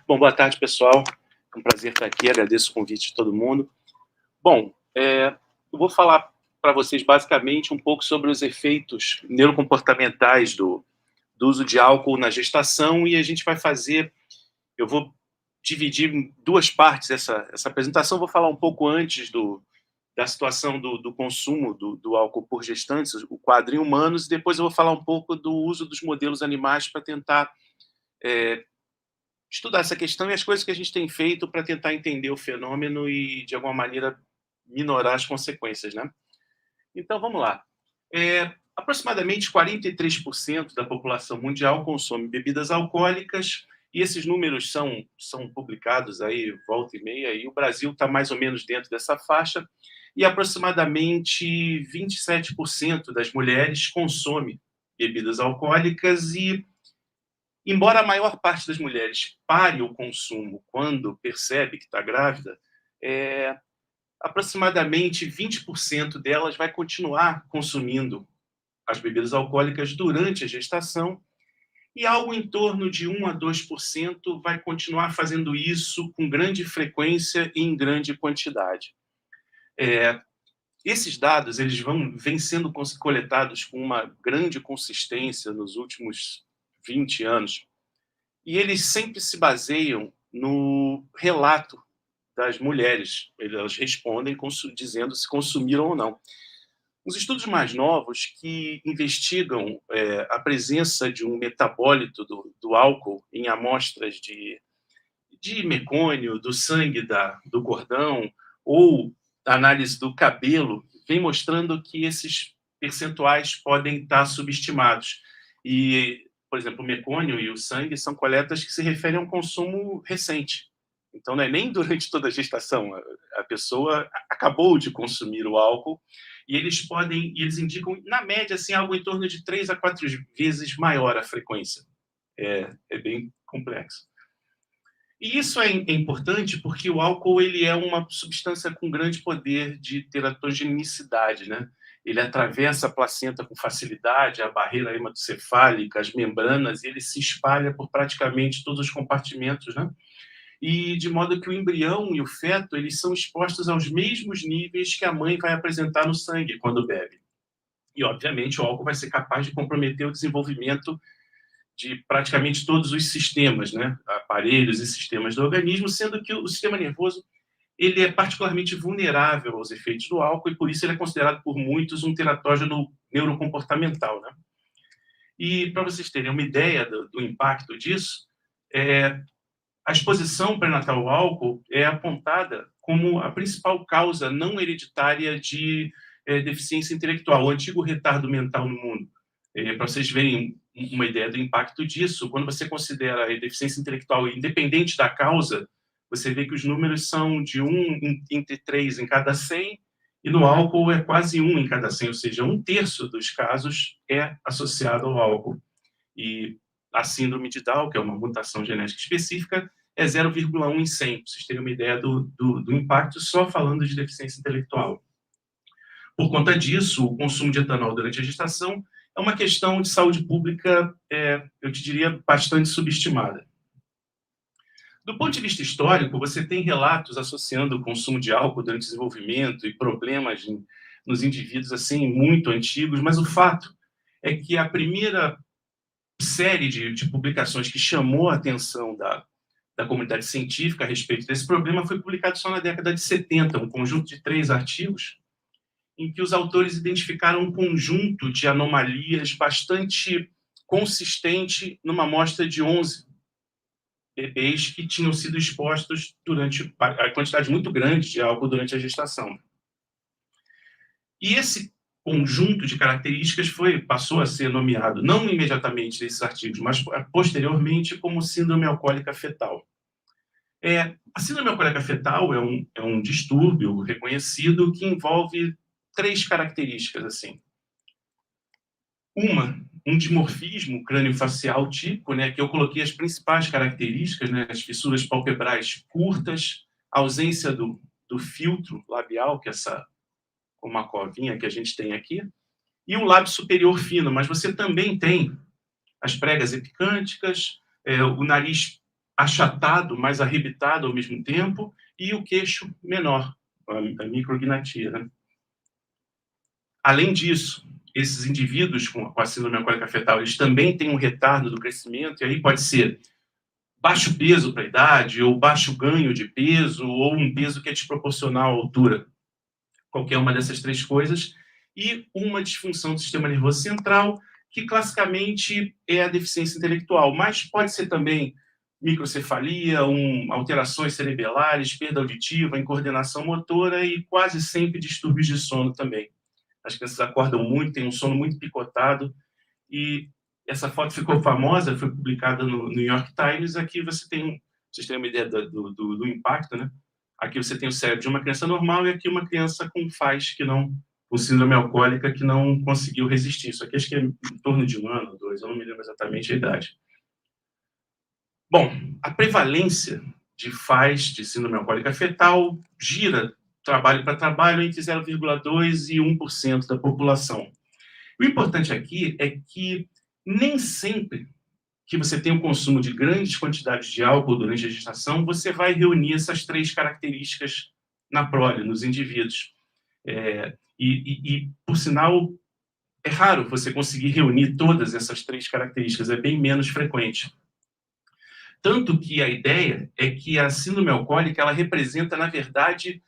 Bom, boa tarde, pessoal. É um prazer estar aqui, agradeço o convite de todo mundo. Bom, eu vou falar para vocês basicamente um pouco sobre os efeitos neurocomportamentais do uso de álcool na gestação e a gente vai fazer, eu vou dividir em duas partes essa apresentação, vou falar um pouco antes da situação do consumo do álcool por gestantes, o quadro em humanos, e depois eu vou falar um pouco do uso dos modelos animais para tentar estudar essa questão e as coisas que a gente tem feito para tentar entender o fenômeno e, de alguma maneira, minorar as consequências, né? Então, vamos lá. Aproximadamente 43% da população mundial consome bebidas alcoólicas e esses números são publicados aí volta e meia e o Brasil está mais ou menos dentro dessa faixa e aproximadamente 27% das mulheres consome bebidas alcoólicas e, embora a maior parte das mulheres pare o consumo quando percebe que está grávida, aproximadamente 20% delas vai continuar consumindo as bebidas alcoólicas durante a gestação e algo em torno de 1 a 2% vai continuar fazendo isso com grande frequência e em grande quantidade. Esses dados eles vêm sendo coletados com uma grande consistência nos últimos 20 anos e eles sempre se baseiam no relato das mulheres. Elas respondem dizendo se consumiram ou não. Os estudos mais novos que investigam a presença de um metabólito do álcool em amostras de mecônio, do sangue do cordão ou análise do cabelo, vem mostrando que esses percentuais podem estar subestimados. E, por exemplo, o mecônio e o sangue são coletas que se referem a um consumo recente. Então, não é nem durante toda a gestação. A pessoa acabou de consumir o álcool e eles indicam, na média, assim, algo em torno de 3 a 4 vezes maior a frequência. É bem complexo. E isso é importante porque o álcool ele é uma substância com grande poder de teratogenicidade, né? Ele atravessa a placenta com facilidade, a barreira hematocefálica, as membranas, e ele se espalha por praticamente todos os compartimentos, né? E de modo que o embrião e o feto eles são expostos aos mesmos níveis que a mãe vai apresentar no sangue quando bebe. E, obviamente, o álcool vai ser capaz de comprometer o desenvolvimento de praticamente todos os sistemas, né? Aparelhos e sistemas do organismo, sendo que o sistema nervoso ele é particularmente vulnerável aos efeitos do álcool e, por isso, ele é considerado por muitos um teratógeno neurocomportamental, né? E, para vocês terem uma ideia do impacto disso, a exposição pré-natal ao álcool é apontada como a principal causa não hereditária de deficiência intelectual, o antigo retardo mental no mundo. Para vocês verem uma ideia do impacto disso, quando você considera a deficiência intelectual independente da causa, você vê que os números são de 1 entre 3 em cada 100, e no álcool é quase 1 em cada 100, ou seja, 1/3 dos casos é associado ao álcool. E a síndrome de Down, que é uma mutação genética específica, é 0,1 em 100, para vocês terem uma ideia do impacto só falando de deficiência intelectual. Por conta disso, o consumo de etanol durante a gestação é uma questão de saúde pública, eu te diria, bastante subestimada. Do ponto de vista histórico, você tem relatos associando o consumo de álcool durante o desenvolvimento e problemas nos indivíduos assim muito antigos, mas o fato é que a primeira série de publicações que chamou a atenção da comunidade científica a respeito desse problema foi publicado só na década de 70, um conjunto de 3 artigos, em que os autores identificaram um conjunto de anomalias bastante consistente numa amostra de 11 bebês que tinham sido expostos durante a quantidade muito grande de álcool durante a gestação. E esse conjunto de características passou a ser nomeado, não imediatamente nesses artigos, mas posteriormente como síndrome alcoólica fetal. A síndrome alcoólica fetal é um distúrbio reconhecido que envolve 3 características. Assim. Um dimorfismo crâniofacial típico, né, que eu coloquei as principais características, né, as fissuras palpebrais curtas, a ausência do filtro labial, que é uma covinha que a gente tem aqui, e o lábio superior fino, mas você também tem as pregas epicânticas, o nariz achatado, mais arrebitado ao mesmo tempo, e o queixo menor, a micrognatia, né? Além disso, esses indivíduos com a síndrome alcoólica fetal, eles também têm um retardo do crescimento, e aí pode ser baixo peso para a idade, ou baixo ganho de peso, ou um peso que é desproporcional à altura. Qualquer uma dessas três coisas, e uma disfunção do sistema nervoso central, que classicamente é a deficiência intelectual, mas pode ser também microcefalia, alterações cerebelares, perda auditiva, incoordenação motora e quase sempre distúrbios de sono também. As crianças acordam muito, têm um sono muito picotado, e essa foto ficou famosa, foi publicada no New York Times. Aqui você tem, vocês têm uma ideia do impacto, né? Aqui você tem o cérebro de uma criança normal e aqui uma criança com FAS, com síndrome alcoólica, que não conseguiu resistir. Isso aqui acho que é em torno de 1 ano, 2, eu não me lembro exatamente a idade. Bom, a prevalência de FAS, de síndrome alcoólica fetal, gira trabalho para trabalho entre 0,2% e 1% da população. O importante aqui é que nem sempre que você tem o consumo de grandes quantidades de álcool durante a gestação, você vai reunir essas três características na prole, nos indivíduos. Por sinal, é raro você conseguir reunir todas essas três características, é bem menos frequente. Tanto que a ideia é que a síndrome alcoólica, ela representa, na verdade,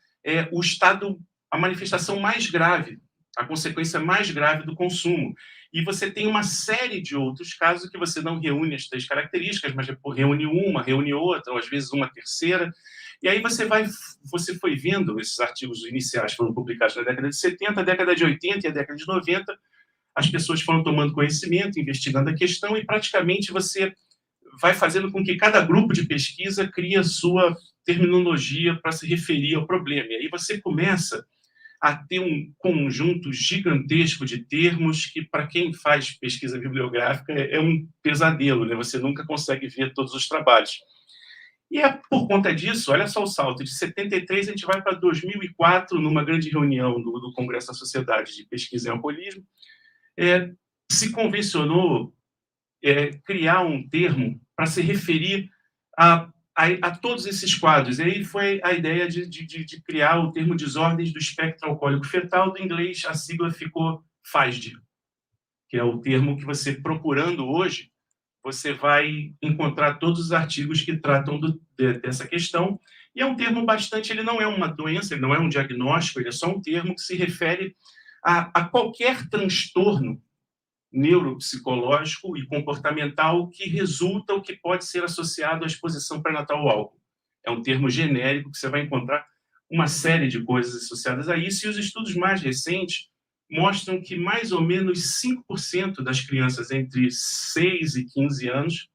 o estado, a manifestação mais grave, a consequência mais grave do consumo. E você tem uma série de outros casos que você não reúne as três características, mas reúne uma, reúne outra, ou às vezes uma terceira. E aí você foi vendo, esses artigos iniciais foram publicados na década de 70, a década de 80 e a década de 90, as pessoas foram tomando conhecimento, investigando a questão, e praticamente você vai fazendo com que cada grupo de pesquisa crie a sua terminologia para se referir ao problema. E aí você começa a ter um conjunto gigantesco de termos que, para quem faz pesquisa bibliográfica, é um pesadelo, né? Você nunca consegue ver todos os trabalhos. E é por conta disso, olha só o salto, de 73 a gente vai para 2004, numa grande reunião do Congresso da Sociedade de Pesquisa em Alcoolismo, se convencionou criar um termo para se referir a todos esses quadros. E aí foi a ideia de criar o termo desordens do espectro alcoólico fetal. Do inglês, a sigla ficou FASD, que é o termo que você, procurando hoje, você vai encontrar todos os artigos que tratam dessa questão. E é um termo bastante... Ele não é uma doença, ele não é um diagnóstico, ele é só um termo que se refere a qualquer transtorno neuropsicológico e comportamental que resulta ou que pode ser associado à exposição pré-natal ao álcool. É um termo genérico que você vai encontrar uma série de coisas associadas a isso, e os estudos mais recentes mostram que mais ou menos 5% das crianças entre 6 e 15 anos,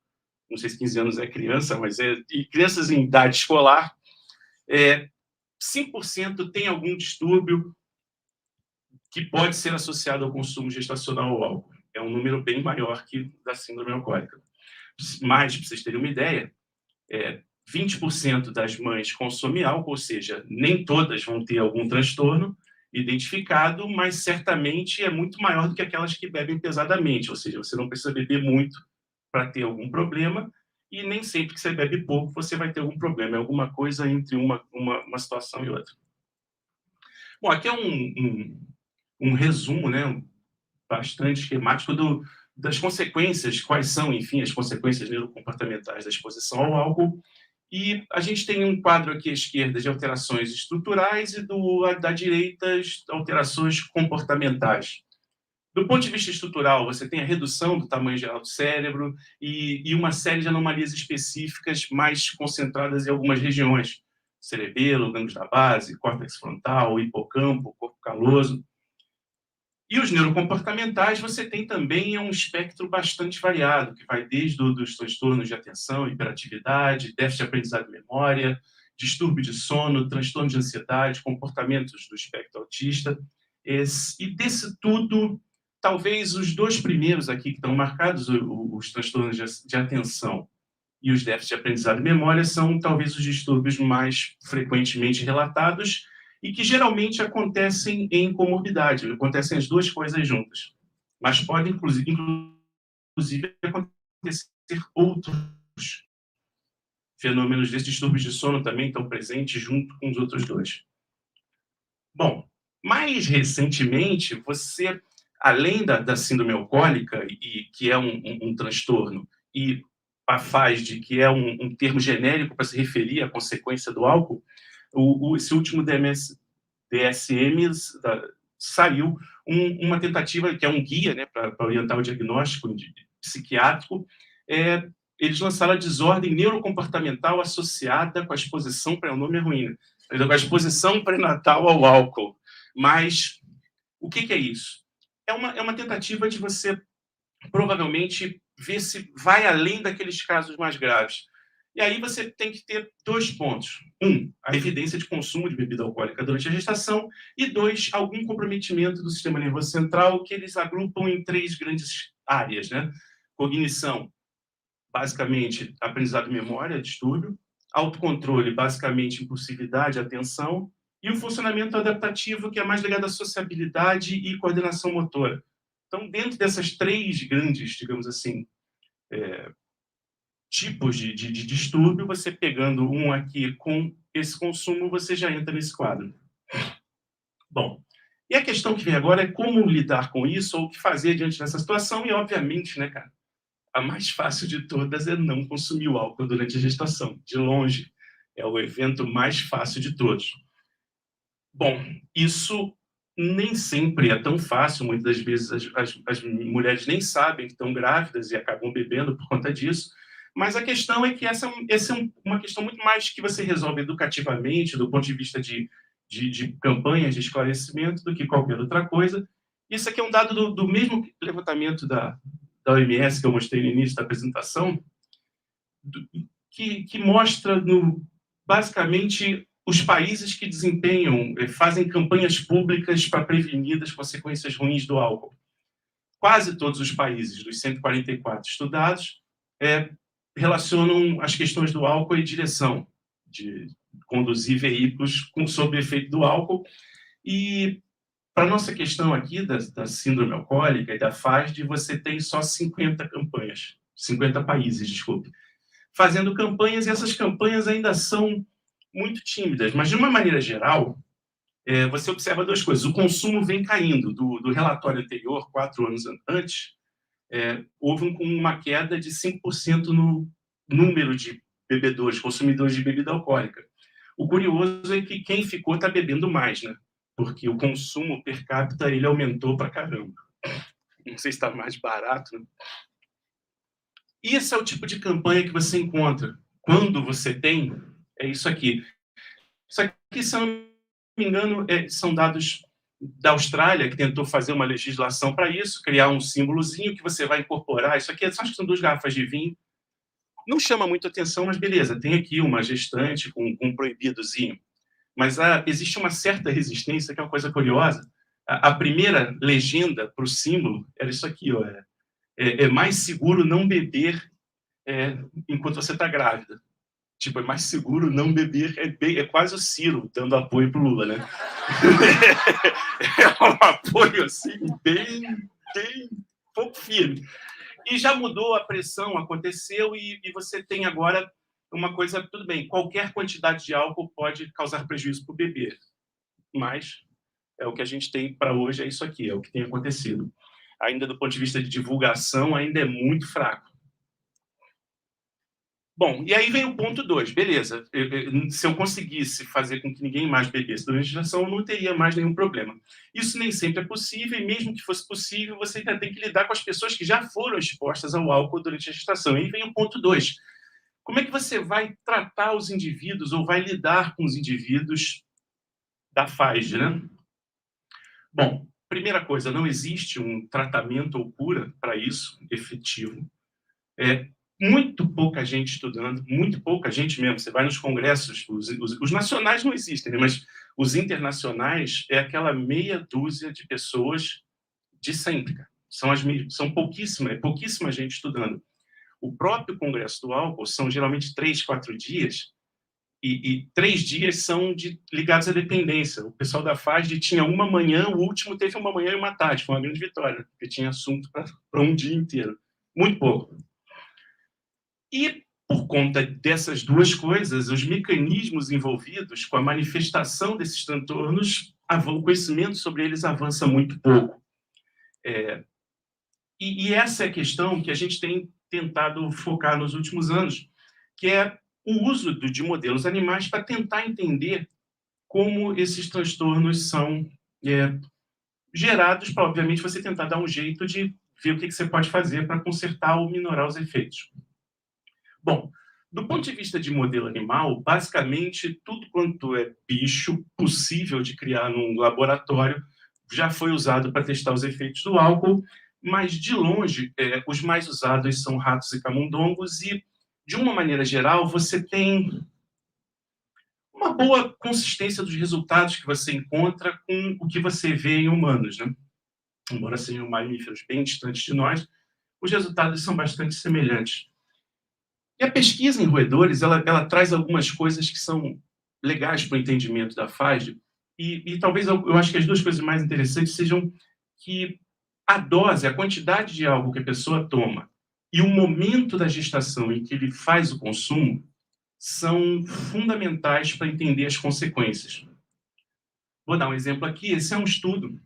não sei se 15 anos é criança, mas e crianças em idade escolar, 5% tem algum distúrbio que pode ser associado ao consumo gestacional ao álcool. É um número bem maior que da síndrome alcoólica. Mas, para vocês terem uma ideia, 20% das mães consomem álcool, ou seja, nem todas vão ter algum transtorno identificado, mas certamente é muito maior do que aquelas que bebem pesadamente, ou seja, você não precisa beber muito para ter algum problema, e nem sempre que você bebe pouco você vai ter algum problema, é alguma coisa entre uma situação e outra. Bom, aqui é um resumo, né, bastante esquemático das consequências, quais são, enfim, as consequências neurocomportamentais da exposição ao álcool. E a gente tem um quadro aqui à esquerda de alterações estruturais e da direita, alterações comportamentais. Do ponto de vista estrutural, você tem a redução do tamanho geral do cérebro e uma série de anomalias específicas mais concentradas em algumas regiões. Cerebelo, gânglios da base, córtex frontal, hipocampo, corpo caloso. E os neurocomportamentais, você tem também um espectro bastante variado, que vai desde os transtornos de atenção, hiperatividade, déficit de aprendizado e memória, distúrbio de sono, transtorno de ansiedade, comportamentos do espectro autista. E desse tudo, talvez os dois primeiros aqui que estão marcados, os transtornos de atenção e os déficits de aprendizado e memória, são talvez os distúrbios mais frequentemente relatados, e que geralmente acontecem em comorbidade, acontecem as duas coisas juntas. Mas podem, inclusive acontecer outros fenômenos desses distúrbios de sono também estão presentes junto com os outros dois. Bom, mais recentemente, você, além da síndrome alcoólica, e que é um transtorno, e a FASD, que é um termo genérico para se referir à consequência do álcool, esse último DSM saiu uma tentativa, que é um guia, né, para orientar o diagnóstico psiquiátrico. Eles lançaram a desordem neurocomportamental associada com a exposição, para o nome é ruim, né? Com a exposição pré-natal ao álcool. Mas o que é isso? É uma tentativa de você provavelmente ver se vai além daqueles casos mais graves. E aí você tem que ter 2 pontos. 1, a evidência de consumo de bebida alcoólica durante a gestação, e 2, algum comprometimento do sistema nervoso central, que eles agrupam em 3 grandes áreas, né? Cognição, basicamente, aprendizado e memória, distúrbio. Autocontrole, basicamente, impulsividade, atenção. E o funcionamento adaptativo, que é mais ligado à sociabilidade e coordenação motora. Então, dentro dessas 3 grandes, digamos assim, tipos de distúrbio, você pegando um aqui com esse consumo, você já entra nesse quadro. Bom, e a questão que vem agora é como lidar com isso, ou o que fazer diante dessa situação, e obviamente, né, cara, a mais fácil de todas é não consumir o álcool durante a gestação, de longe. É o evento mais fácil de todos. Bom, isso nem sempre é tão fácil, muitas das vezes as mulheres nem sabem que estão grávidas e acabam bebendo por conta disso, mas a questão é que essa é uma questão muito mais que você resolve educativamente, do ponto de vista de campanhas de esclarecimento, do que qualquer outra coisa. Isso aqui é um dado do mesmo levantamento da OMS, que eu mostrei no início da apresentação, que mostra, basicamente, os países que fazem campanhas públicas para prevenir as consequências ruins do álcool. Quase todos os países, dos 144 estudados, relacionam as questões do álcool e direção, de conduzir veículos sob efeito do álcool. E, para a nossa questão aqui, da síndrome alcoólica e da FASD, você tem só 50 países, desculpe, fazendo campanhas, e essas campanhas ainda são muito tímidas, mas, de uma maneira geral, você observa 2 coisas. O consumo vem caindo. Do relatório anterior, 4 anos antes, houve uma queda de 5% no número de bebedores, consumidores de bebida alcoólica. O curioso é que quem ficou está bebendo mais, né? Porque o consumo per capita ele aumentou para caramba. Não sei se está mais barato, né? Esse é o tipo de campanha que você encontra quando você tem isso aqui. Isso aqui, se eu não me engano, são dados da Austrália, que tentou fazer uma legislação para isso, criar um símbolozinho que você vai incorporar. Isso aqui, acho que são 2 garrafas de vinho. Não chama muito atenção, mas beleza, tem aqui uma gestante com um proibidozinho. Mas existe uma certa resistência, que é uma coisa curiosa. A primeira legenda para o símbolo era isso aqui, ó, é mais seguro não beber enquanto você está grávida. Tipo, é mais seguro não beber, é quase o Ciro dando apoio para o Lula, né? É um apoio, assim, bem pouco firme. E já mudou, a pressão aconteceu, e você tem agora uma coisa, tudo bem, qualquer quantidade de álcool pode causar prejuízo para o bebê, mas o que a gente tem para hoje é isso aqui, é o que tem acontecido. Ainda do ponto de vista de divulgação, ainda é muito fraco. Bom, e aí vem o ponto 2, beleza. Se eu conseguisse fazer com que ninguém mais bebesse durante a gestação, eu não teria mais nenhum problema. Isso nem sempre é possível, e mesmo que fosse possível, você ainda tem que lidar com as pessoas que já foram expostas ao álcool durante a gestação. E aí vem o ponto 2. Como é que você vai tratar os indivíduos, ou vai lidar com os indivíduos da FASD, né? Bom, primeira coisa, não existe um tratamento ou cura para isso, efetivo. Muito pouca gente estudando, muito pouca gente mesmo. Você vai nos congressos, os nacionais não existem, né? Mas os internacionais é aquela meia dúzia de pessoas de sempre. São pouquíssima gente estudando. O próprio congresso do álcool são geralmente 3, 4 dias, e 3 dias são ligados à dependência. O pessoal da FASD tinha uma manhã, o último teve uma manhã e uma tarde, foi uma grande vitória, porque tinha assunto para um dia inteiro. Muito pouco. E por conta dessas duas coisas, os mecanismos envolvidos com a manifestação desses transtornos, o conhecimento sobre eles avança muito pouco. E essa é a questão que a gente tem tentado focar nos últimos anos, que é o uso de modelos animais para tentar entender como esses transtornos são gerados, para, obviamente, você tentar dar um jeito de ver o que você pode fazer para consertar ou minorar os efeitos. Bom, do ponto de vista de modelo animal, basicamente, tudo quanto é bicho possível de criar num laboratório já foi usado para testar os efeitos do álcool, mas, de longe, os mais usados são ratos e camundongos, e, de uma maneira geral, você tem uma boa consistência dos resultados que você encontra com o que você vê em humanos, né? Embora sejam mamíferos bem distantes de nós, os resultados são bastante semelhantes. E a pesquisa em roedores, ela traz algumas coisas que são legais para o entendimento da FASD, e talvez eu acho que as duas coisas mais interessantes sejam que a dose, a quantidade de algo que a pessoa toma e o momento da gestação em que ele faz o consumo são fundamentais para entender as consequências. Vou dar um exemplo aqui. Esse é um estudo,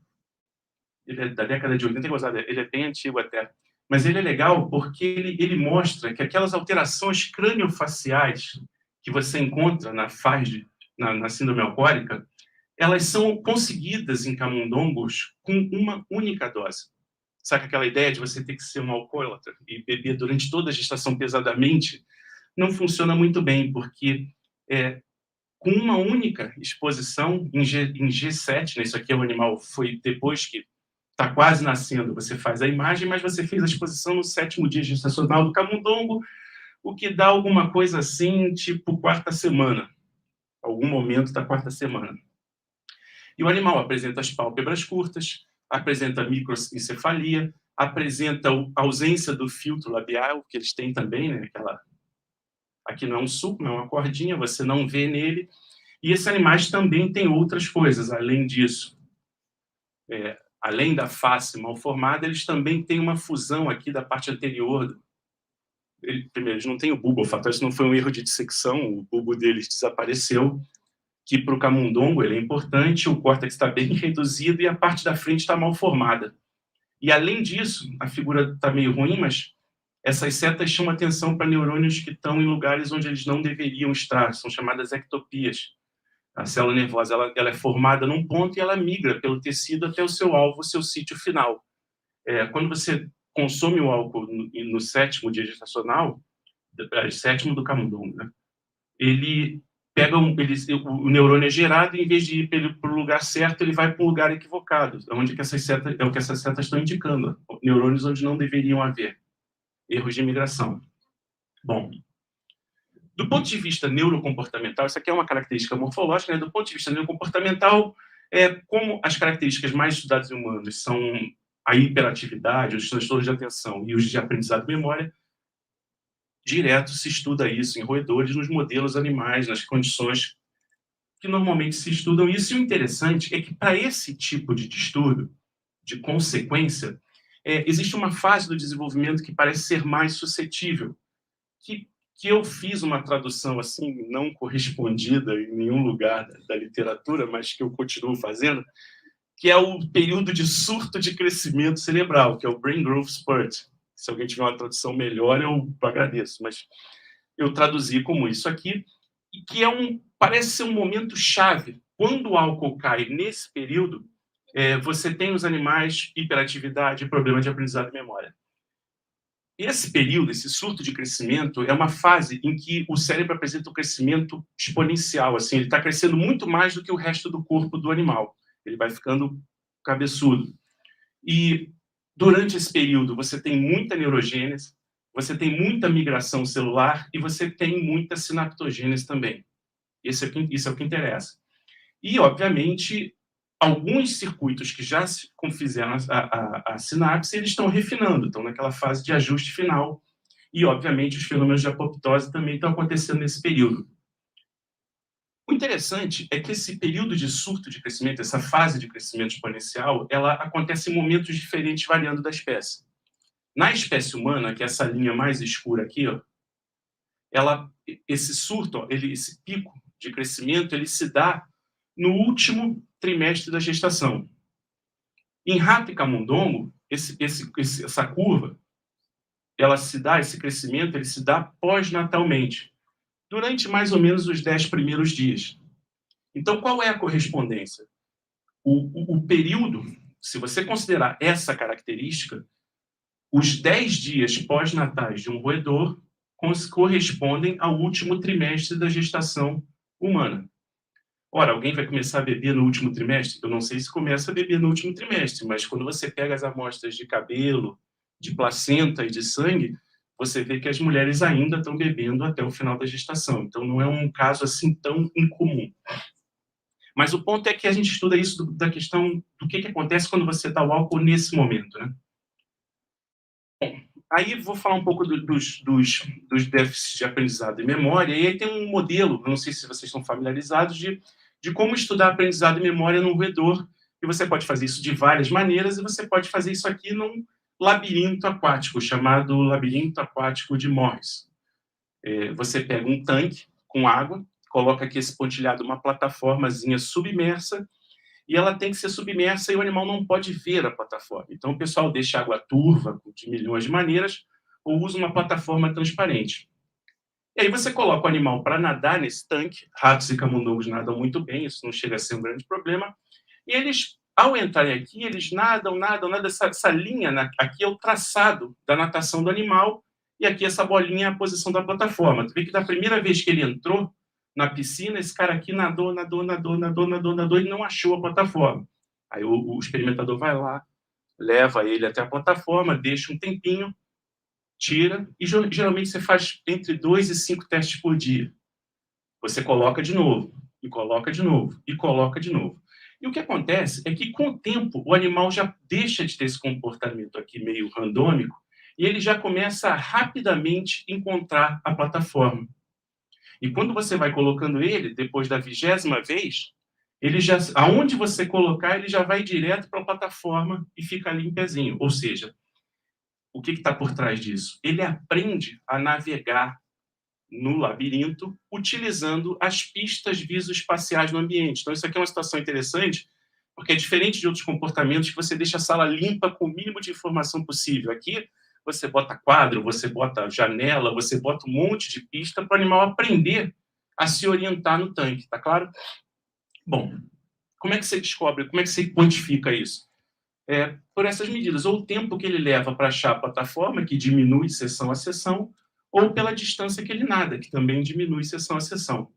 ele é da década de 80, ele é bem antigo até, mas ele é legal porque ele mostra que aquelas alterações crâniofaciais que você encontra na FASD, na síndrome alcoólica, elas são conseguidas em camundongos com uma única dose. Sabe aquela ideia de você ter que ser um alcoólatra e beber durante toda a gestação pesadamente? Não funciona muito bem, porque com uma única exposição em G7, né, isso aqui é um animal, foi depois que está quase nascendo, você faz a imagem, mas você fez a exposição no 7º dia gestacional do camundongo, o que dá alguma coisa assim, tipo quarta semana, algum momento da quarta semana. E o animal apresenta as pálpebras curtas, apresenta microencefalia, apresenta a ausência do filtro labial, que eles têm também, né? Aqui não é um suco, não é uma cordinha, você não vê nele. E esses animais também têm outras coisas, além disso. Além da face mal formada, eles também têm uma fusão aqui da parte anterior. Primeiro, eles não têm o bulbo olfatório, isso não foi um erro de dissecção, o bulbo deles desapareceu, que para o camundongo ele é importante, o córtex está bem reduzido e a parte da frente está mal formada. E, além disso, a figura está meio ruim, mas essas setas chamam atenção para neurônios que estão em lugares onde eles não deveriam estar, são chamadas ectopias. A célula nervosa ela é formada num ponto e ela migra pelo tecido até o seu alvo, o seu sítio final. Quando você consome o álcool no 7º dia gestacional, 7º do camundongo, né? Ele pega o neurônio é gerado e, em vez de ir para o lugar certo, ele vai para um lugar equivocado, onde que é o que essas setas estão indicando, neurônios onde não deveriam haver. Erros de migração. Bom, do ponto de vista neurocomportamental, isso aqui é uma característica morfológica, né? Do ponto de vista neurocomportamental, como as características mais estudadas em humanos são a hiperatividade, os transtornos de atenção e os de aprendizado e memória, direto se estuda isso em roedores, nos modelos animais, nas condições que normalmente se estudam isso. E o interessante é que, para esse tipo de distúrbio, de consequência, existe uma fase do desenvolvimento que parece ser mais suscetível, que eu fiz uma tradução assim, não correspondida em nenhum lugar da literatura, mas que eu continuo fazendo, que é o período de surto de crescimento cerebral, que é o Brain Growth Spurt. Se alguém tiver uma tradução melhor, eu agradeço, mas eu traduzi como isso aqui, e que parece ser um momento chave. Quando o álcool cai nesse período, você tem os animais hiperatividade, problema de aprendizado e memória. Esse período, esse surto de crescimento, é uma fase em que o cérebro apresenta um crescimento exponencial. Assim, ele está crescendo muito mais do que o resto do corpo do animal. Ele vai ficando cabeçudo. E, durante esse período, você tem muita neurogênese, você tem muita migração celular e você tem muita sinaptogênese também. Isso é o que interessa. E, obviamente, alguns circuitos que já fizeram a sinapse, eles estão refinando, estão naquela fase de ajuste final. E, obviamente, os fenômenos de apoptose também estão acontecendo nesse período. O interessante é que esse período de surto de crescimento, essa fase de crescimento exponencial, ela acontece em momentos diferentes, variando da espécie. Na espécie humana, que é essa linha mais escura aqui, ó, esse surto, esse pico de crescimento, ele se dá no último trimestre da gestação. Em rato e camundongo, essa curva, esse crescimento, ele se dá pós-natalmente, durante mais ou menos os 10 primeiros dias. Então, qual é a correspondência? O período, se você considerar essa característica, os 10 dias pós-natais de um roedor correspondem ao último trimestre da gestação humana. Ora, alguém vai começar a beber no último trimestre? Eu não sei se começa a beber no último trimestre, mas quando você pega as amostras de cabelo, de placenta e de sangue, você vê que as mulheres ainda estão bebendo até o final da gestação. Então, não é um caso assim tão incomum. Mas o ponto é que a gente estuda isso da questão do que acontece quando você dá o álcool nesse momento, né? Aí vou falar um pouco dos déficits de aprendizado e memória, e aí tem um modelo, não sei se vocês estão familiarizados, de como estudar aprendizado e memória num roedor, e você pode fazer isso de várias maneiras, e você pode fazer isso aqui num labirinto aquático, chamado labirinto aquático de Morris. Você pega um tanque com água, coloca aqui esse pontilhado, uma plataformazinha submersa, e ela tem que ser submersa e o animal não pode ver a plataforma. Então, o pessoal deixa água turva, de milhões de maneiras, ou usa uma plataforma transparente. E aí você coloca o animal para nadar nesse tanque, ratos e camundongos nadam muito bem, isso não chega a ser um grande problema, e eles, ao entrarem aqui, eles nadam, essa linha aqui é o traçado da natação do animal, e aqui essa bolinha é a posição da plataforma. Tu vê que da primeira vez que ele entrou na piscina, esse cara aqui nadou e não achou a plataforma. Aí o experimentador vai lá, leva ele até a plataforma, deixa um tempinho, tira, e geralmente você faz entre 2 e 5 testes por dia. Você coloca de novo, e coloca de novo, e coloca de novo. E o que acontece é que, com o tempo, o animal já deixa de ter esse comportamento aqui meio randômico, e ele já começa a rapidamente encontrar a plataforma. E quando você vai colocando ele, depois da 20ª vez, ele já, aonde você colocar, ele já vai direto para a plataforma e fica ali em pezinho. Ou seja, o que está por trás disso? Ele aprende a navegar no labirinto utilizando as pistas visoespaciais no ambiente. Então, isso aqui é uma situação interessante, porque é diferente de outros comportamentos que você deixa a sala limpa com o mínimo de informação possível. Aqui, você bota quadro, você bota janela, você bota um monte de pista para o animal aprender a se orientar no tanque, tá claro? Bom, como é que você descobre, como é que você quantifica isso? Por essas medidas, ou o tempo que ele leva para achar a plataforma, que diminui seção a seção, ou pela distância que ele nada, que também diminui seção a seção.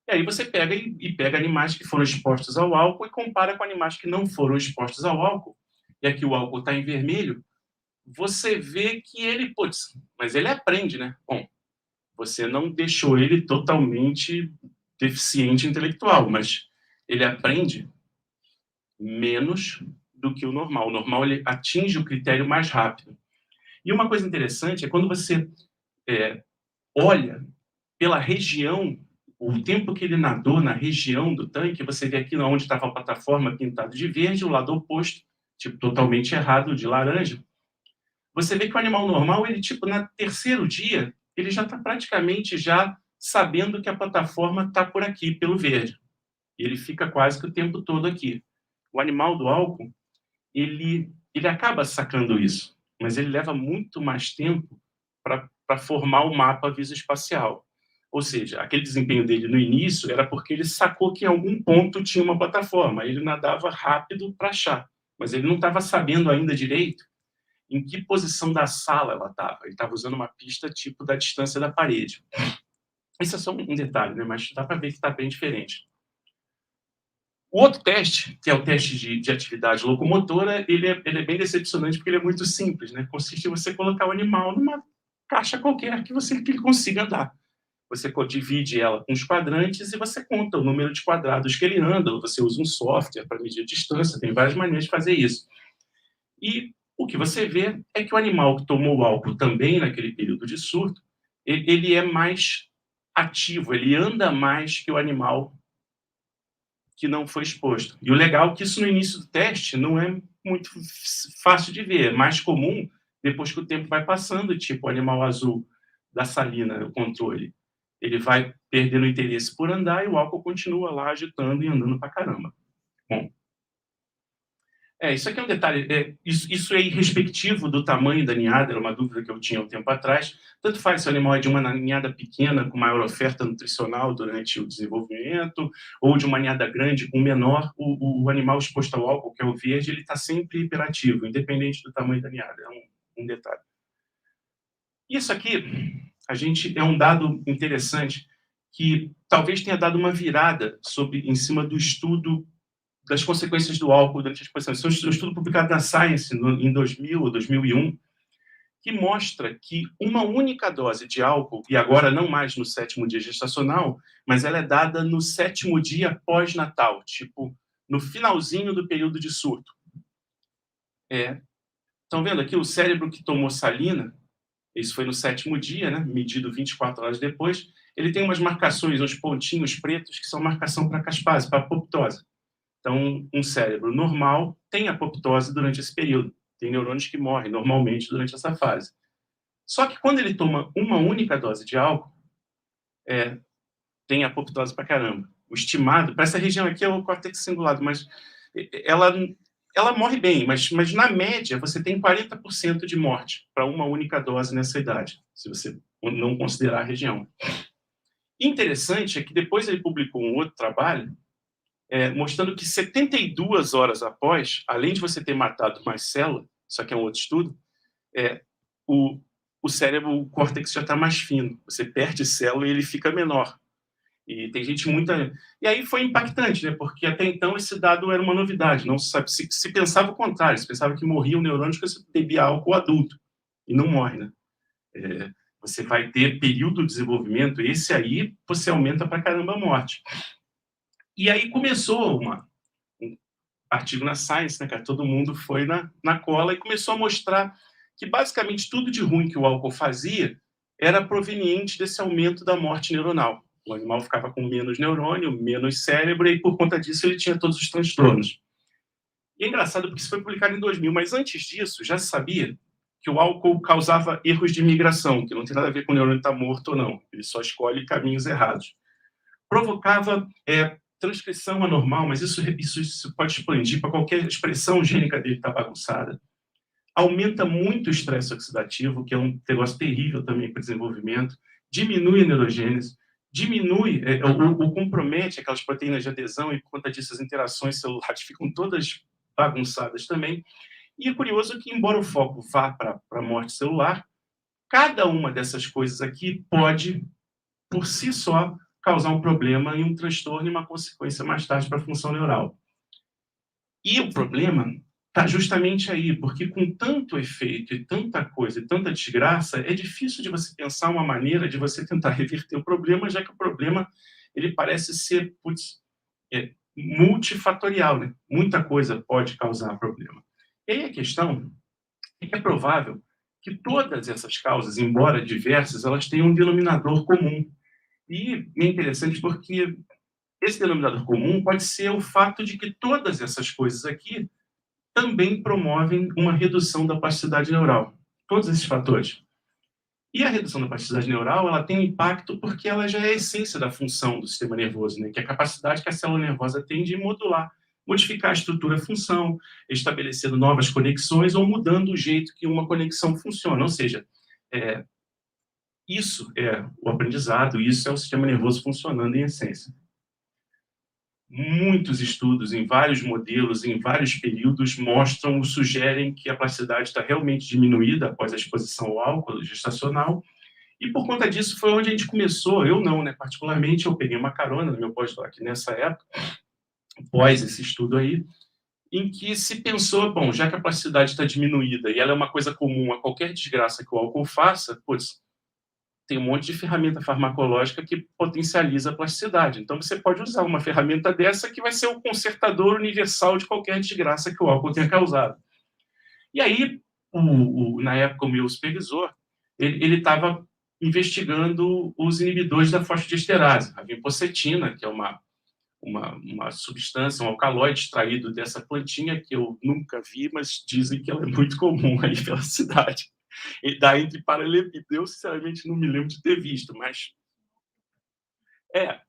E aí você pega pega animais que foram expostos ao álcool e compara com animais que não foram expostos ao álcool. E aqui o álcool está em vermelho, você vê que ele, putz, mas ele aprende, né? Bom, você não deixou ele totalmente deficiente intelectual, mas ele aprende menos do que o normal. O normal, ele atinge o critério mais rápido. E uma coisa interessante é quando você olha pela região, o tempo que ele nadou na região do tanque, você vê aqui onde estava a plataforma pintada de verde, o lado oposto, tipo, totalmente errado, de laranja. Você vê que o animal normal, ele, tipo, no terceiro dia, ele já está praticamente já sabendo que a plataforma está por aqui, pelo verde. E ele fica quase que o tempo todo aqui. O animal do álcool, ele acaba sacando isso, mas ele leva muito mais tempo para formar o mapa visoespacial. Ou seja, aquele desempenho dele no início era porque ele sacou que em algum ponto tinha uma plataforma. Ele nadava rápido para achar, mas ele não estava sabendo ainda direito em que posição da sala ela estava. Ele estava usando uma pista tipo da distância da parede. Isso é só um detalhe, né? Mas dá para ver que está bem diferente. O outro teste, que é o teste de atividade locomotora, ele é bem decepcionante porque ele é muito simples, né? Consiste em você colocar o animal numa caixa qualquer que ele consiga andar. Você divide ela com os quadrantes e você conta o número de quadrados que ele anda, ou você usa um software para medir a distância, tem várias maneiras de fazer isso. E o que você vê é que o animal que tomou o álcool também naquele período de surto, ele é mais ativo, ele anda mais que o animal que não foi exposto. E o legal é que isso no início do teste não é muito fácil de ver, é mais comum depois que o tempo vai passando, tipo o animal azul da salina, o controle, ele vai perdendo o interesse por andar e o álcool continua lá agitando e andando pra caramba. Bom, isso aqui é um detalhe, isso é irrespectivo do tamanho da ninhada, era uma dúvida que eu tinha um tempo atrás. Tanto faz se o animal é de uma ninhada pequena, com maior oferta nutricional durante o desenvolvimento, ou de uma ninhada grande, com menor, o animal exposto ao álcool, que é o verde, ele está sempre hiperativo, independente do tamanho da ninhada, é um detalhe. Isso aqui, é um dado interessante, que talvez tenha dado uma virada em cima do estudo das consequências do álcool durante a exposição. Isso é um estudo publicado na Science em 2000 ou 2001, que mostra que uma única dose de álcool, e agora não mais no 7º dia gestacional, mas ela é dada no 7º dia pós-natal, tipo, no finalzinho do período de surto. Estão vendo aqui o cérebro que tomou salina, isso foi no 7º dia, né, medido 24 horas depois, ele tem umas marcações, uns pontinhos pretos, que são marcação para caspase, para apoptose. Então, um cérebro normal tem apoptose durante esse período. Tem neurônios que morrem normalmente durante essa fase. Só que quando ele toma uma única dose de álcool, tem apoptose pra caramba. O estimado, para essa região aqui é o córtex cingulado, mas ela morre bem, mas na média você tem 40% de morte para uma única dose nessa idade, se você não considerar a região. Interessante é que depois ele publicou um outro trabalho mostrando que 72 horas após, além de você ter matado mais célula, isso aqui é um outro estudo, o cérebro, o córtex já está mais fino. Você perde célula e ele fica menor. E tem gente E aí foi impactante, né? Porque até então esse dado era uma novidade. Não se sabe, se pensava o contrário, se pensava que morria o neurônio quando você bebia álcool adulto. E não morre, né? Você vai ter período de desenvolvimento, esse aí você aumenta pra caramba a morte. E aí começou um artigo na Science, né, cara? Todo mundo foi na cola e começou a mostrar que basicamente tudo de ruim que o álcool fazia era proveniente desse aumento da morte neuronal. O animal ficava com menos neurônio, menos cérebro, e por conta disso ele tinha todos os transtornos. E é engraçado porque isso foi publicado em 2000, mas antes disso já se sabia que o álcool causava erros de migração, que não tem nada a ver com o neurônio estar morto ou não, ele só escolhe caminhos errados. Provocava transcrição anormal, mas isso pode expandir para qualquer expressão gênica dele estar bagunçada. Aumenta muito o estresse oxidativo, que é um negócio terrível também para o desenvolvimento, diminui a neurogênese, compromete aquelas proteínas de adesão e, por conta disso, as interações celulares ficam todas bagunçadas também. E é curioso que, embora o foco vá para a morte celular, cada uma dessas coisas aqui pode, por si só, causar um problema e um transtorno e uma consequência mais tarde para a função neural. E o problema está justamente aí, porque com tanto efeito e tanta coisa e tanta desgraça, é difícil de você pensar uma maneira de você tentar reverter o problema, já que o problema ele parece ser multifatorial, né? Muita coisa pode causar problema. E aí a questão é que é provável que todas essas causas, embora diversas, elas tenham um denominador comum. E é interessante porque esse denominador comum pode ser o fato de que todas essas coisas aqui também promovem uma redução da plasticidade neural. Todos esses fatores. E a redução da plasticidade neural, ela tem um impacto porque ela já é a essência da função do sistema nervoso, né? Que é a capacidade que a célula nervosa tem de modular, modificar a estrutura e a função, estabelecendo novas conexões ou mudando o jeito que uma conexão funciona. Ou seja, isso é o aprendizado, isso é o sistema nervoso funcionando em essência. Muitos estudos em vários modelos, em vários períodos, mostram ou sugerem que a plasticidade está realmente diminuída após a exposição ao álcool gestacional, e por conta disso foi onde a gente começou, eu não, né, particularmente, eu peguei uma carona no meu pós-doc nessa época, após esse estudo aí, em que se pensou, bom, já que a plasticidade está diminuída e ela é uma coisa comum a qualquer desgraça que o álcool faça, tem um monte de ferramenta farmacológica que potencializa a plasticidade. Então, você pode usar uma ferramenta dessa que vai ser o consertador universal de qualquer desgraça que o álcool tenha causado. E aí, na época, o meu supervisor, ele estava investigando os inibidores da fosfodiesterase, a vinpocetina, que é uma substância, um alcaloide extraído dessa plantinha, que eu nunca vi, mas dizem que ela é muito comum aí pela cidade. E dá entre paralelepípedo. Eu, sinceramente, não me lembro de ter visto, mas é,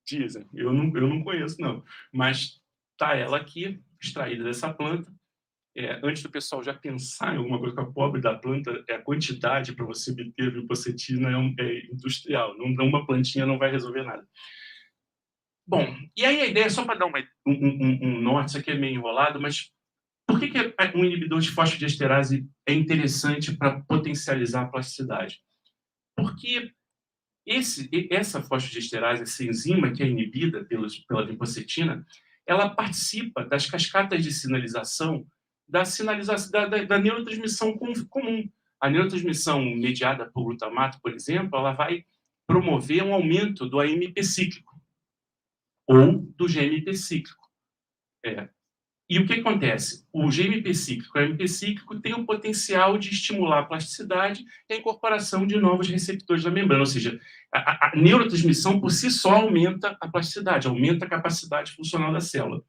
dizem. Eu não conheço, não. Mas tá ela aqui, extraída dessa planta. Antes do pessoal já pensar em alguma coisa com a pobre da planta, a quantidade para você obter vipocetina é industrial. Não, uma plantinha não vai resolver nada. Bom, e aí a ideia, só para dar um norte, isso aqui é meio enrolado, mas por que um inibidor de fosfodiesterase é interessante para potencializar a plasticidade? Porque essa fosfodiesterase, essa enzima que é inibida pela vipocetina, ela participa das cascatas de sinalização da neurotransmissão comum. A neurotransmissão mediada por glutamato, por exemplo, ela vai promover um aumento do AMP cíclico ou do GMP cíclico. E o que acontece? O GMP cíclico, o AMP cíclico, tem o potencial de estimular a plasticidade e a incorporação de novos receptores da membrana, ou seja, a neurotransmissão por si só aumenta a plasticidade, aumenta a capacidade funcional da célula.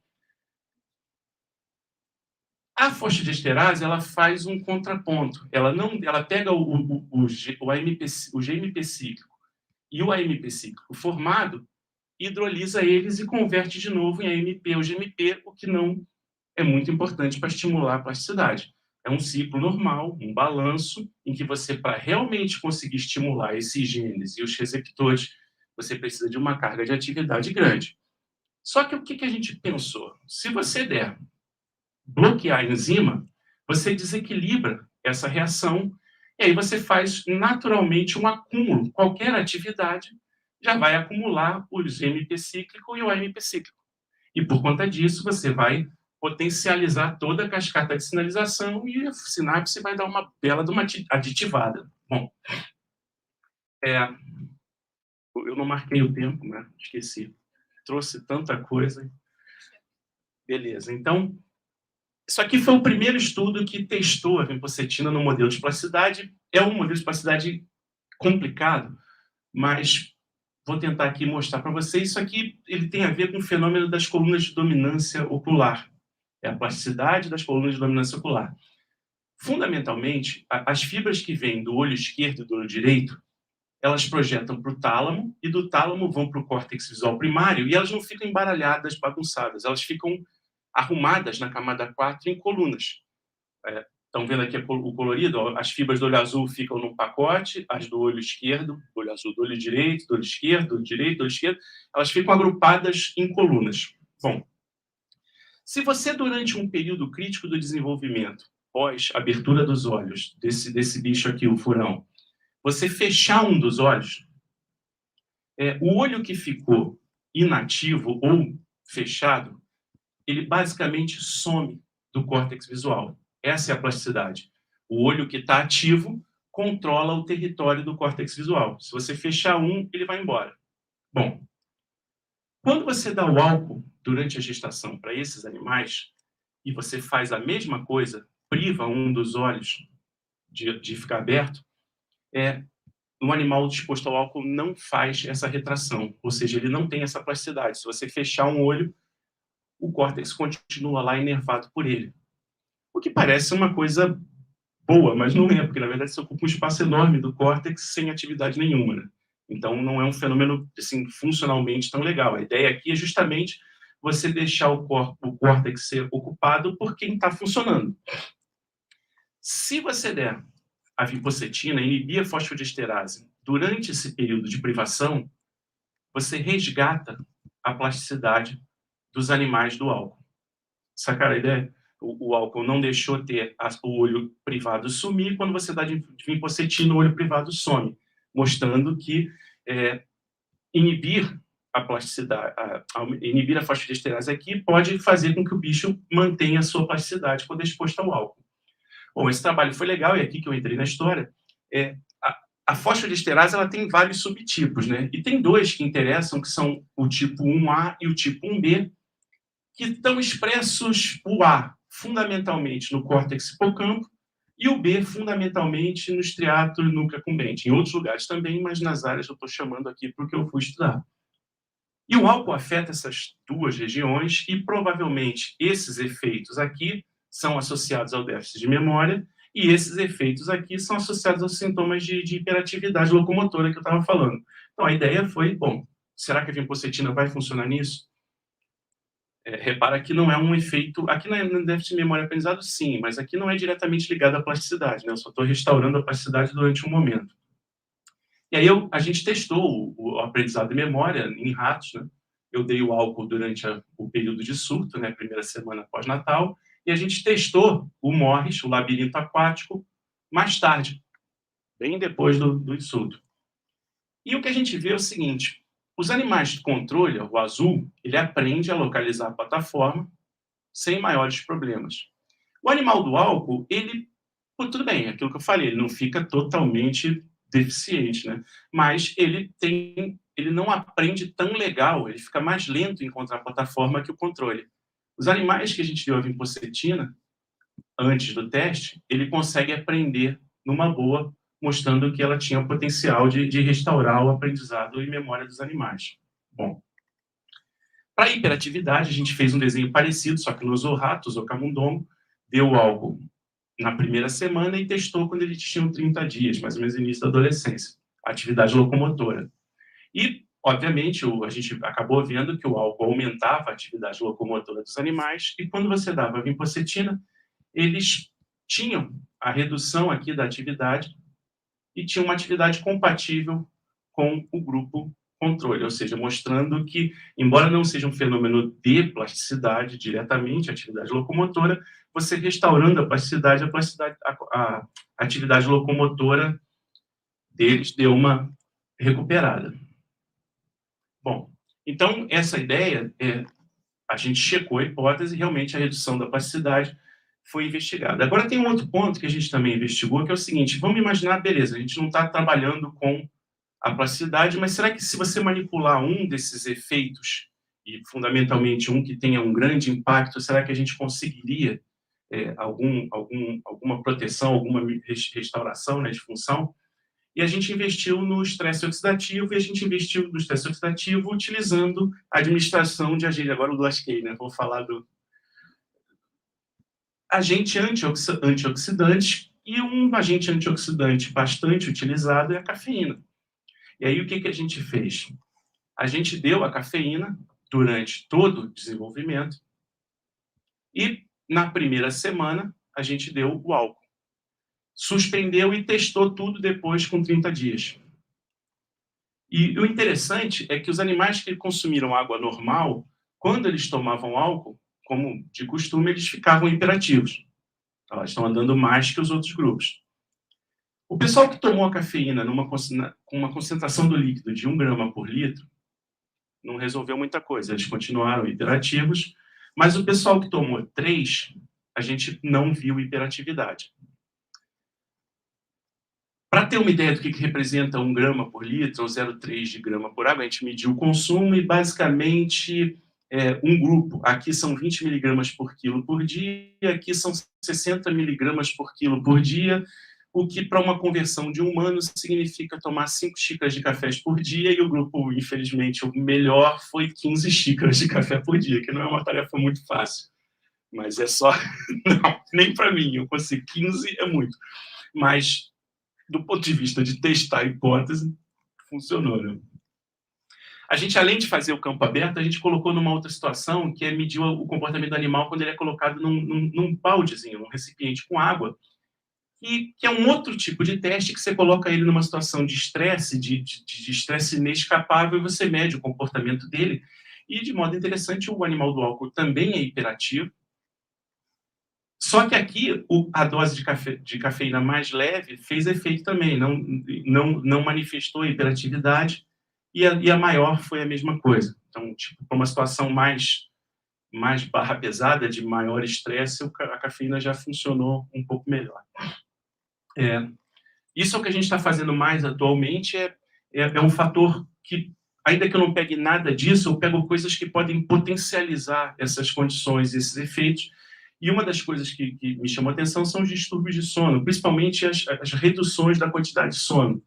A fosfodiesterase, ela faz um contraponto. Ela pega o GMP cíclico e o AMP cíclico formado, hidrolisa eles e converte de novo em AMP ou GMP, o que não é muito importante para estimular a plasticidade. É um ciclo normal, um balanço, em que você, para realmente conseguir estimular esses genes e os receptores, você precisa de uma carga de atividade grande. Só que o que a gente pensou? Se você der bloquear a enzima, você desequilibra essa reação e aí você faz naturalmente um acúmulo. Qualquer atividade já vai acumular o GMP cíclico e o AMP cíclico. E por conta disso, você vai potencializar toda a cascata de sinalização e a sinapse vai dar uma bela de uma aditivada. Bom, eu não marquei o tempo, né? Esqueci. Trouxe tanta coisa. Beleza. Então, isso aqui foi o primeiro estudo que testou a vinpocetina no modelo de plasticidade. É um modelo de plasticidade complicado, mas vou tentar aqui mostrar para vocês. Isso aqui ele tem a ver com o fenômeno das colunas de dominância ocular. É a plasticidade das colunas de dominância ocular. Fundamentalmente, as fibras que vêm do olho esquerdo e do olho direito, elas projetam para o tálamo e do tálamo vão para o córtex visual primário e elas não ficam embaralhadas, bagunçadas. Elas ficam arrumadas na camada 4 em colunas. Estão vendo aqui o colorido? As fibras do olho azul ficam num pacote, as do olho esquerdo, do olho azul, do olho direito, do olho esquerdo, do olho direito, do olho esquerdo, elas ficam agrupadas em colunas. Bom, se você, durante um período crítico do desenvolvimento, pós abertura dos olhos, desse bicho aqui, o furão, você fechar um dos olhos, o olho que ficou inativo ou fechado, ele basicamente some do córtex visual. Essa é a plasticidade. O olho que está ativo controla o território do córtex visual. Se você fechar um, ele vai embora. Bom, quando você dá o álcool durante a gestação para esses animais, e você faz a mesma coisa, priva um dos olhos de ficar aberto, um animal exposto ao álcool não faz essa retração, ou seja, ele não tem essa plasticidade. Se você fechar um olho, o córtex continua lá inervado por ele. O que parece uma coisa boa, mas não é, porque na verdade você ocupa um espaço enorme do córtex sem atividade nenhuma, né? Então não é um fenômeno assim, funcionalmente tão legal. A ideia aqui é justamente você deixar o córtex ser ocupado por quem está funcionando. Se você der a vinpocetina, inibir a fosfodiesterase durante esse período de privação, você resgata a plasticidade dos animais do álcool. Sacaram a ideia? O álcool não deixou ter o olho privado sumir, quando você dá de vinpocetina, o olho privado some, mostrando que inibir a plasticidade, inibir a fosfodiesterase aqui pode fazer com que o bicho mantenha a sua plasticidade quando é exposto ao álcool. Bom, esse trabalho foi legal, e é aqui que eu entrei na história. A fosfodiesterase ela tem vários subtipos, né? E tem dois que interessam, que são o tipo 1A e o tipo 1B, que estão expressos, o A, fundamentalmente no córtex hipocampo, e o B, fundamentalmente no estriato e núcleo accumbente. Em outros lugares também, mas nas áreas eu estou chamando aqui porque eu fui estudar. E o álcool afeta essas duas regiões e provavelmente esses efeitos aqui são associados ao déficit de memória E esses efeitos aqui são associados aos sintomas de hiperatividade locomotora que eu estava falando. Então, a ideia foi, bom, será que a vinpocetina vai funcionar nisso? Repara que não é um efeito... Aqui no déficit de memória aprendizado, sim, mas aqui não é diretamente ligado à plasticidade, né? Eu só estou restaurando a plasticidade durante um momento. E aí a gente testou o aprendizado de memória em ratos, né? Eu dei o álcool durante o período de surto, né? Primeira semana pós-natal, e a gente testou o Morris, o labirinto aquático, mais tarde, bem depois do insulto. E o que a gente vê é o seguinte: os animais de controle, o azul, ele aprende a localizar a plataforma sem maiores problemas. O animal do álcool, ele, tudo bem, aquilo que eu falei, ele não fica totalmente deficiente, né? Mas ele não aprende tão legal, ele fica mais lento em encontrar a plataforma que o controle. Os animais que a gente deu a vinpocetina antes do teste, ele consegue aprender numa boa, mostrando que ela tinha o potencial de restaurar o aprendizado e memória dos animais. Bom, para a hiperatividade, a gente fez um desenho parecido, só que não usou rato, usou camundongo, deu álcool na primeira semana e testou quando eles tinham 30 dias, mais ou menos no início da adolescência, a atividade locomotora. E, obviamente, a gente acabou vendo que o álcool aumentava a atividade locomotora dos animais, e quando você dava a vinpocetina, eles tinham a redução aqui da atividade e tinham uma atividade compatível com o grupo controle, ou seja, mostrando que, embora não seja um fenômeno de plasticidade diretamente, atividade locomotora, você restaurando a plasticidade, a atividade locomotora deles deu uma recuperada. Bom, então essa ideia, a gente checou a hipótese e realmente a redução da plasticidade foi investigada. Agora tem um outro ponto que a gente também investigou, que é o seguinte: vamos imaginar, beleza, a gente não está trabalhando com a plasticidade, mas será que se você manipular um desses efeitos, e fundamentalmente um que tenha um grande impacto, será que a gente conseguiria alguma proteção, alguma restauração, né, de função? E a gente investiu no estresse oxidativo, e a gente investiu no estresse oxidativo utilizando a administração de agente. Agora eu lasquei, né? Vou falar do agente antioxidante, e um agente antioxidante bastante utilizado é a cafeína. E aí o que a gente fez? A gente deu a cafeína durante todo o desenvolvimento e, na primeira semana, a gente deu o álcool. Suspendeu e testou tudo depois com 30 dias. E o interessante é que os animais que consumiram água normal, quando eles tomavam álcool, como de costume, eles ficavam hiperativos. Elas estão andando mais que os outros grupos. O pessoal que tomou a cafeína com uma concentração do líquido de 1 grama por litro, não resolveu muita coisa, eles continuaram hiperativos, mas o pessoal que tomou 3, a gente não viu hiperatividade. Para ter uma ideia do que representa 1 grama por litro, ou 0,3 de grama por água, a gente mediu o consumo e, basicamente, um grupo, aqui são 20 miligramas por quilo por dia, aqui são 60 miligramas por quilo por dia, o que, para uma conversão de humanos, significa tomar 5 xícaras de café por dia, e o grupo, infelizmente, o melhor foi 15 xícaras de café por dia, que não é uma tarefa muito fácil. Mas é só... Não, nem para mim, eu consigo. 15 é muito. Mas, do ponto de vista de testar a hipótese, funcionou, né? A gente, além de fazer o campo aberto, a gente colocou numa outra situação, que é medir o comportamento do animal quando ele é colocado num baldezinho, num recipiente com água, e que é um outro tipo de teste que você coloca ele numa situação de estresse, de estresse inescapável, e você mede o comportamento dele. E, de modo interessante, o animal do álcool também é hiperativo. Só que aqui, a dose de cafeína mais leve fez efeito também, não manifestou hiperatividade, e a maior foi a mesma coisa. Então, para uma situação mais barra pesada, de maior estresse, a cafeína já funcionou um pouco melhor. Isso é o que a gente está fazendo mais atualmente, é um fator que, ainda que eu não pegue nada disso, eu pego coisas que podem potencializar essas condições, esses efeitos. E uma das coisas que me chamou a atenção são os distúrbios de sono, principalmente as reduções da quantidade de sono,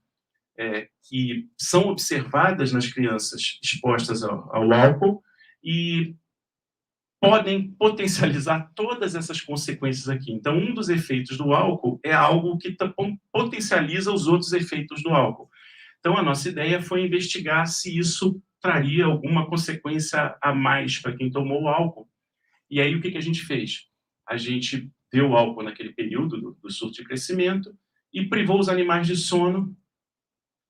que são observadas nas crianças expostas ao álcool, e podem potencializar todas essas consequências aqui. Então, um dos efeitos do álcool é algo que potencializa os outros efeitos do álcool. Então, a nossa ideia foi investigar se isso traria alguma consequência a mais para quem tomou o álcool. E aí, o que a gente fez? A gente deu álcool naquele período do surto de crescimento e privou os animais de sono,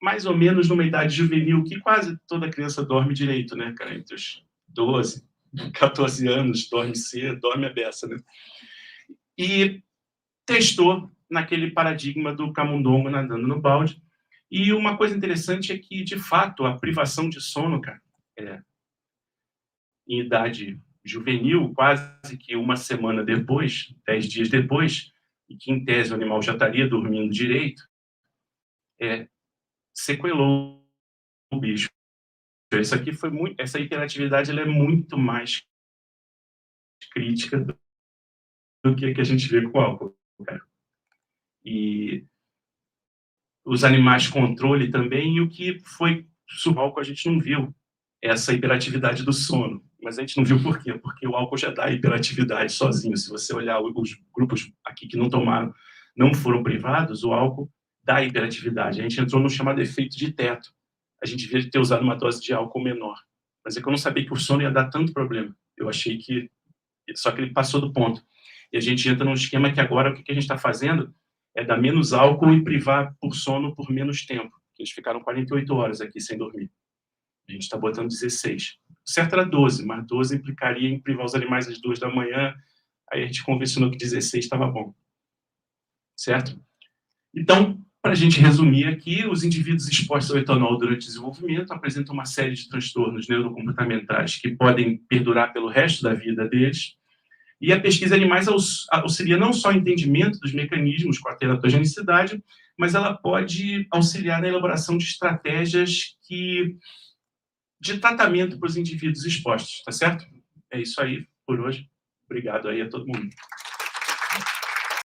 mais ou menos numa idade juvenil, que quase toda criança dorme direito, né, cara? Entre os 12, 14 anos, dorme cedo, dorme a beça, né? E testou naquele paradigma do camundongo nadando no balde. E uma coisa interessante é que, de fato, a privação de sono, cara, em idade juvenil, quase que uma semana depois, 10 dias depois, e que em tese o animal já estaria dormindo direito, sequelou o bicho. Isso aqui foi muito, essa hiperatividade ela é muito mais crítica do que a gente vê com o álcool, cara. E os animais controle também, e o que foi sobre o álcool a gente não viu essa hiperatividade do sono. Mas a gente não viu por quê? Porque o álcool já dá hiperatividade sozinho. Se você olhar os grupos aqui que não tomaram, não foram privados, o álcool dá hiperatividade. A gente entrou no chamado efeito de teto. A gente devia ter usado uma dose de álcool menor. Mas é que eu não sabia que o sono ia dar tanto problema. Eu achei que... Só que ele passou do ponto. E a gente entra num esquema que agora o que a gente está fazendo é dar menos álcool e privar por sono por menos tempo. Eles ficaram 48 horas aqui sem dormir. A gente está botando 16. O certo era 12, mas 12 implicaria em privar os animais às 2 da manhã. Aí a gente convencionou que 16 estava bom. Certo? Então, para a gente resumir aqui, os indivíduos expostos ao etanol durante o desenvolvimento apresentam uma série de transtornos neurocomportamentais que podem perdurar pelo resto da vida deles. E a pesquisa de animais auxilia não só o entendimento dos mecanismos com a teratogenicidade, mas ela pode auxiliar na elaboração de estratégias de tratamento para os indivíduos expostos, tá certo? É isso aí por hoje. Obrigado aí a todo mundo.